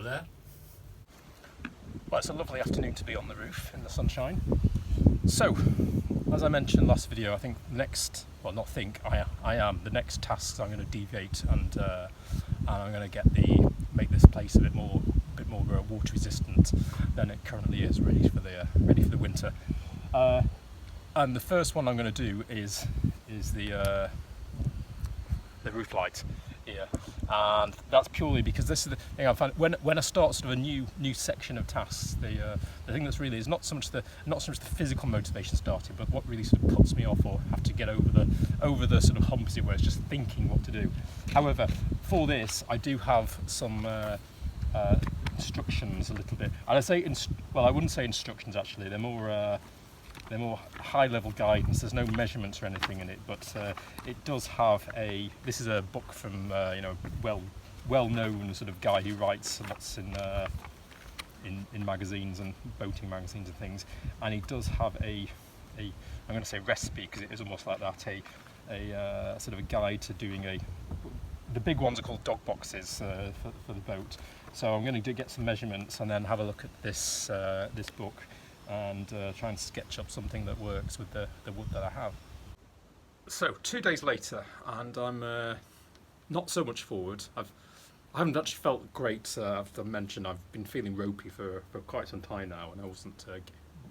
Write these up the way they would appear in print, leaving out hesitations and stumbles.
there. Well, it's a lovely afternoon to be on the roof in the sunshine. So, as I mentioned last video, I think the next, well not think, I am, the next task I'm going to deviate and I'm going to make this place a bit more water resistant than it currently is, ready for the winter. And the first one I'm going to do is the roof light here, and that's purely because this is the thing I find when I start sort of a new section of tasks. The thing that's really is not so much the physical motivation starting, but what really sort of puts me off or have to get over the sort of hump, where it's just thinking what to do. However, for this I do have some instructions a little bit, and I say well, I wouldn't say instructions actually. They're more high-level guidance. There's no measurements or anything in it, but it does have this is a book from well-known sort of guy who writes lots in magazines and boating magazines and things, and he does have I'm going to say recipe, because it is almost like that, a sort of a guide to doing the big ones are called dog boxes for the boat. So I'm going to get some measurements and then have a look at this book and try and sketch up something that works with the wood that I have. So 2 days later, and I'm not so much forward. I haven't actually felt great. I've mentioned I've been feeling ropey for quite some time now, and I wasn't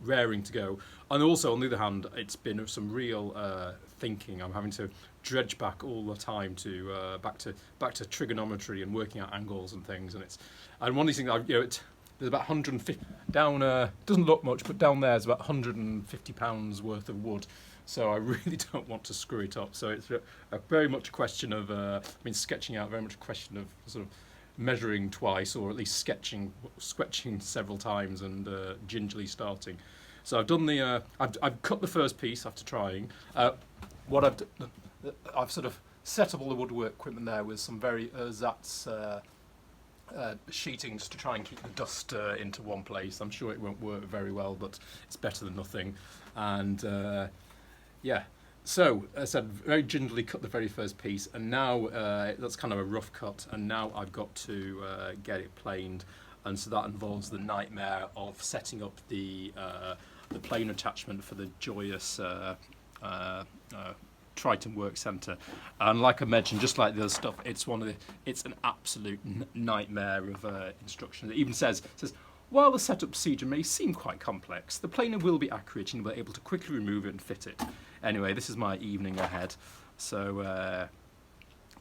raring to go. And also, on the other hand, it's been some real thinking. I'm having to dredge back all the time to back to trigonometry and working out angles and things. And one of these things, there's about 150 down. Doesn't look much, but down there is about 150 pounds worth of wood. So I really don't want to screw it up. So it's very much a question of, sketching out. Very much a question of sort of measuring twice, or at least sketching several times and gingerly starting. So I've done I've cut the first piece after trying. What I've sort of set up all the woodwork equipment there with some very ersatz sheeting, just to try and keep the dust into one place. I'm sure it won't work very well, but it's better than nothing. And yeah, so as I said, very gingerly cut the very first piece, and now that's kind of a rough cut, and now I've got to get it planed, and so that involves the nightmare of setting up the plane attachment for the joyous Triton Work Centre. And like I mentioned, just like the other stuff, it's an absolute nightmare of instructions. It even says, while the setup procedure may seem quite complex, the planer will be accurate and you'll be able to quickly remove it and fit it. Anyway, this is my evening ahead. So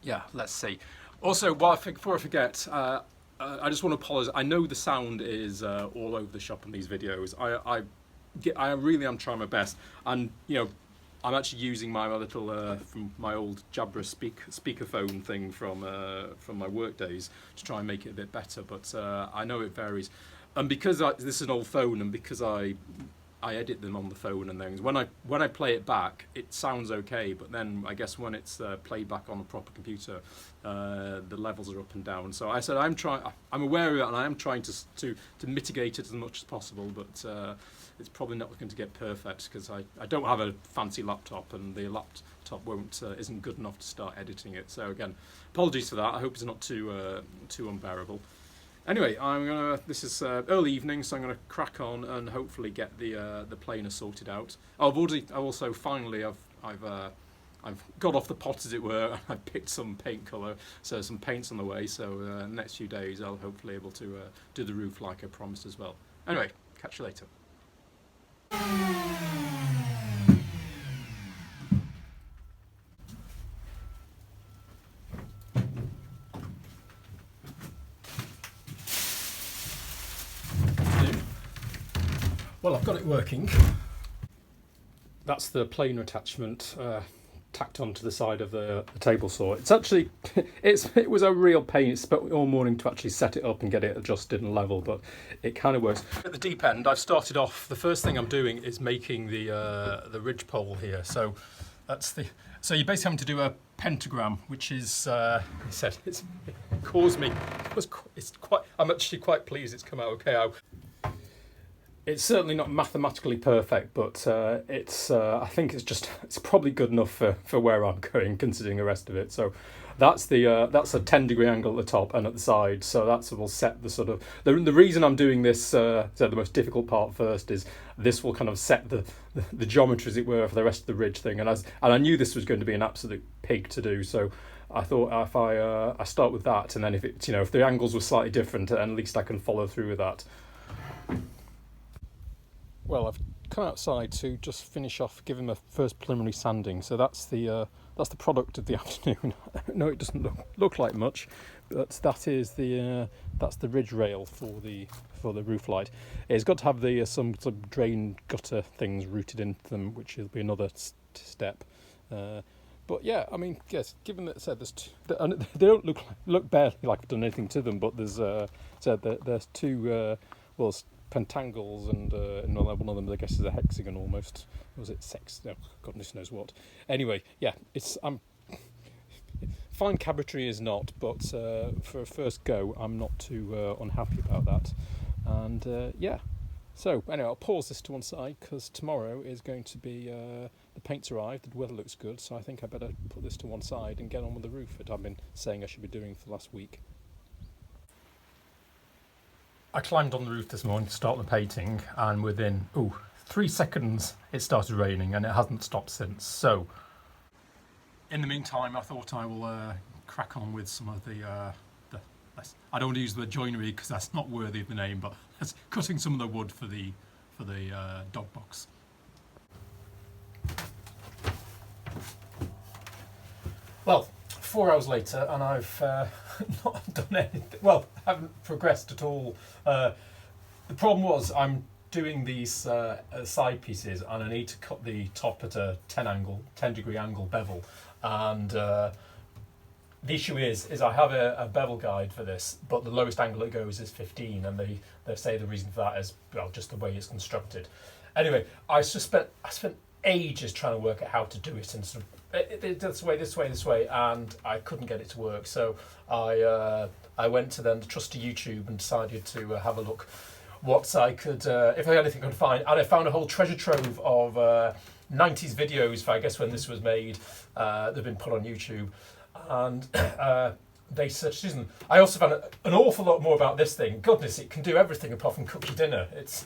yeah, let's see. Also, before I forget, I just want to apologise. I know the sound is all over the shop in these videos. I really am trying my best, and I'm actually using my little from my old Jabra speakerphone thing from my work days to try and make it a bit better. But I know it varies, and because this is an old phone, and because I edit them on the phone and things, when I play it back, it sounds okay. But then I guess when it's played back on a proper computer, the levels are up and down. So I said I'm aware of it, and I am trying to mitigate it as much as possible. But it's probably not going to get perfect, because I don't have a fancy laptop, and the laptop isn't good enough to start editing it. So again, apologies for that. I hope it's not too unbearable. Anyway, this is early evening, so I'm going to crack on and hopefully get the planer sorted out. I've got off the pot, as it were, and I've picked some paint colour, so some paint's on the way. So the next few days I'll hopefully able to do the roof like I promised as well. Anyway, catch you later. Well, I've got it working. That's the planer attachment tacked onto the side of the table saw. It's actually, it was a real pain. It spent all morning to actually set it up and get it adjusted and level, but it kind of works. At the deep end, I've started off, the first thing I'm doing is making the ridge pole here. So so you're basically having to do a pentagram, which is, I'm actually quite pleased it's come out okay. It's certainly not mathematically perfect, but I think it's probably good enough for where I'm going, considering the rest of it. So that's that's a 10-degree angle at the top and at the side. So that's will set the sort of the reason I'm doing this. So the most difficult part first is this will kind of set the geometry, as it were, for the rest of the ridge thing. And I knew this was going to be an absolute pig to do. So I thought if I start with that, and then if if the angles were slightly different, at least I can follow through with that. Well, I've come outside to just finish off giving my first preliminary sanding. So that's the product of the afternoon. No, it doesn't look like much, but that is that's the ridge rail for the roof light. It's got to have some drain gutter things rooted into them, which will be another step. But yeah, I mean, yes. Given that said, they don't look barely like I've done anything to them, but there's two pentangles and one of them I guess is a hexagon almost. Was it sex? No, goodness knows what. Anyway, yeah, fine cabinetry is not, but for a first go, I'm not too unhappy about that. And yeah, so anyway, I'll pause this to one side because tomorrow is going to be the paint's arrived, the weather looks good, so I think I better put this to one side and get on with the roof that I've been saying I should be doing for the last week. I climbed on the roof this morning to start the painting, and within 3 seconds it started raining, and it hasn't stopped since. So in the meantime, I thought I will crack on with some of the I don't want to use the word joinery because that's not worthy of the name, but that's cutting some of the wood for the dog box. Well, 4 hours later, and I've not done anything. Well, haven't progressed at all. The problem was I'm doing these side pieces, and I need to cut the top at a 10-degree angle bevel, and the issue is I have a bevel guide for this, but the lowest angle it goes is 15, and they say the reason for that is, well, just the way it's constructed. Anyway, I spent ages trying to work out how to do it, and sort of this way, and I couldn't get it to work. So I went to then the trusty YouTube and decided to have a look what I could, if I had anything I could find, and I found a whole treasure trove of 90s videos for, I guess, when this was made. They've been put on YouTube, and they said, Susan, I also found an awful lot more about this thing. Goodness, it can do everything apart from cook your dinner. It's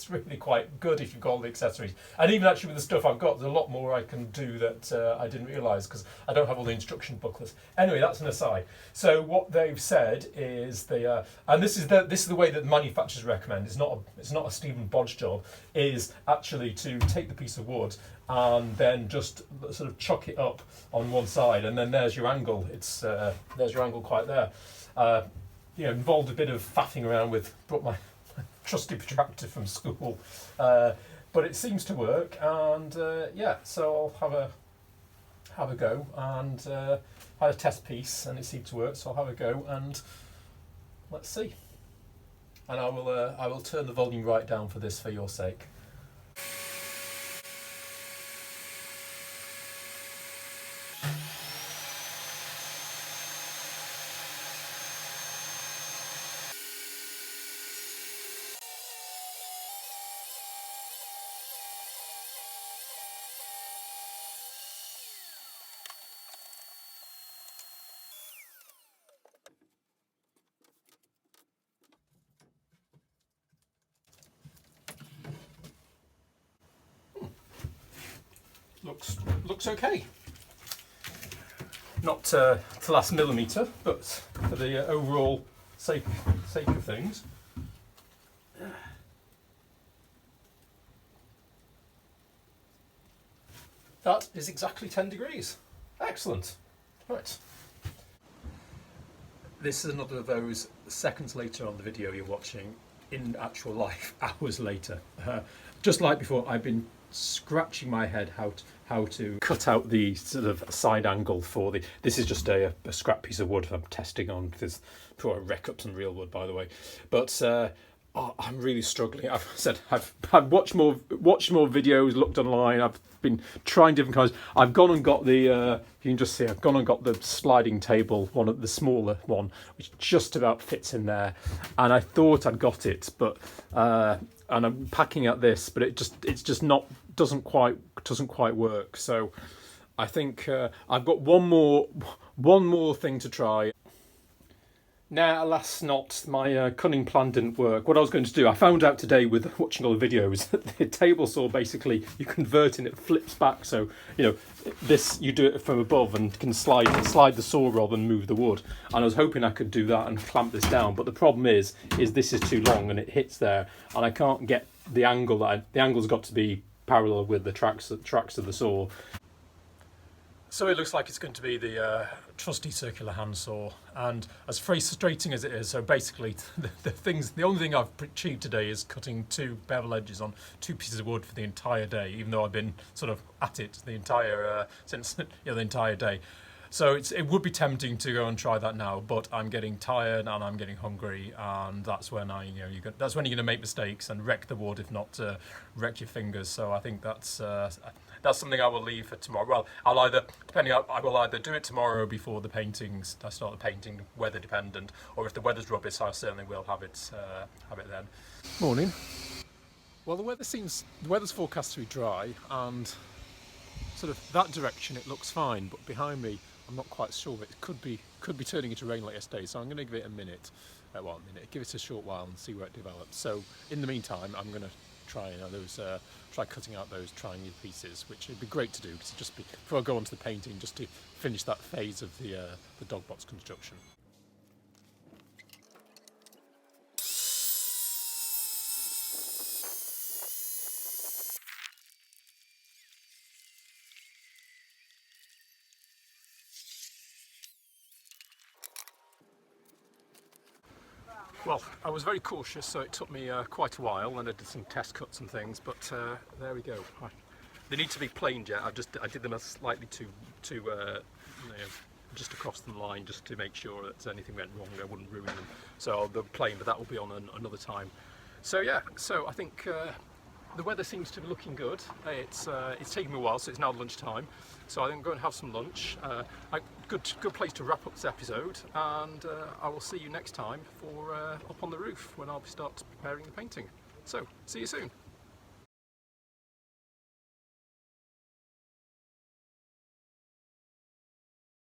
really quite good if you've got all the accessories. And even actually with the stuff I've got, there's a lot more I can do that I didn't realise because I don't have all the instruction booklets. Anyway, that's an aside. So what they've said is and this is the way that the manufacturers recommend. It's not a Stephen Bodge job. Is actually to take the piece of wood and then just sort of chuck it up on one side, and then there's your angle. There's your angle quite there. Involved a bit of faffing around with, brought my trusty protractor from school, but it seems to work. And so I'll have a go, and I had a test piece, and it seemed to work. So I'll have a go, and let's see. And I will turn the volume right down for this for your sake. Looks okay. Not to last millimetre, but for the overall sake of things. That is exactly 10 degrees. Excellent. Right. This is another of those seconds later on the video you're watching in actual life, hours later. Just like before, I've been scratching my head how to cut out the sort of side angle for this is just a scrap piece of wood I'm testing on. There's before I wreck up some real wood, by the way, but I'm really struggling. I've watched more videos, looked online, I've been trying different kinds. I've gone and got you can just see, I've gone and got the sliding table, one of the smaller one, which just about fits in there, and I thought I'd got it, but and I'm packing at this, but it's just not doesn't quite work. So I think I've got one more thing to try. Now, alas, not my cunning plan didn't work. What I was going to do, I found out today with watching all the videos that the table saw, basically you convert and it flips back. So this, you do it from above and can slide the saw rod and move the wood. And I was hoping I could do that and clamp this down, but the problem is this is too long and it hits there, and I can't get the angle. The angle's got to be parallel with the tracks of the saw. So it looks like it's going to be the trusty circular handsaw, and as frustrating as it is, so basically the only thing I've achieved today is cutting 2 bevel edges on 2 pieces of wood for the entire day, even though I've been sort of at it the entire since the entire day. So it would be tempting to go and try that now, but I'm getting tired and I'm getting hungry, and that's when that's when you're going to make mistakes and wreck the wood, if not wreck your fingers. So I think that's something I will leave for tomorrow. Well, I will either do it tomorrow before the paintings. I start the painting, weather dependent, or if the weather's rubbish, I certainly will have it then. Morning. Well, the weather's forecast to be dry, and sort of that direction it looks fine, but behind me I'm not quite sure, but it could be turning into rain like yesterday, so I'm going to give it a minute, give it a short while and see where it develops. So in the meantime, I'm going to try cutting out those triangular pieces, which would be great to do, because just before I go on to the painting, just to finish that phase of the dog box construction. Well, I was very cautious, so it took me quite a while, and I did some test cuts and things, but there we go. They need to be planed yet. I did them slightly too just across the line, just to make sure that anything went wrong, I wouldn't ruin them. So they'll plane, but that will be on another time. So yeah, so I think the weather seems to be looking good. It's taking me a while, so it's now lunchtime. So I think I'm going to have some lunch. Good place to wrap up this episode, and I will see you next time for Up on the Roof, when I'll start preparing the painting. So, see you soon.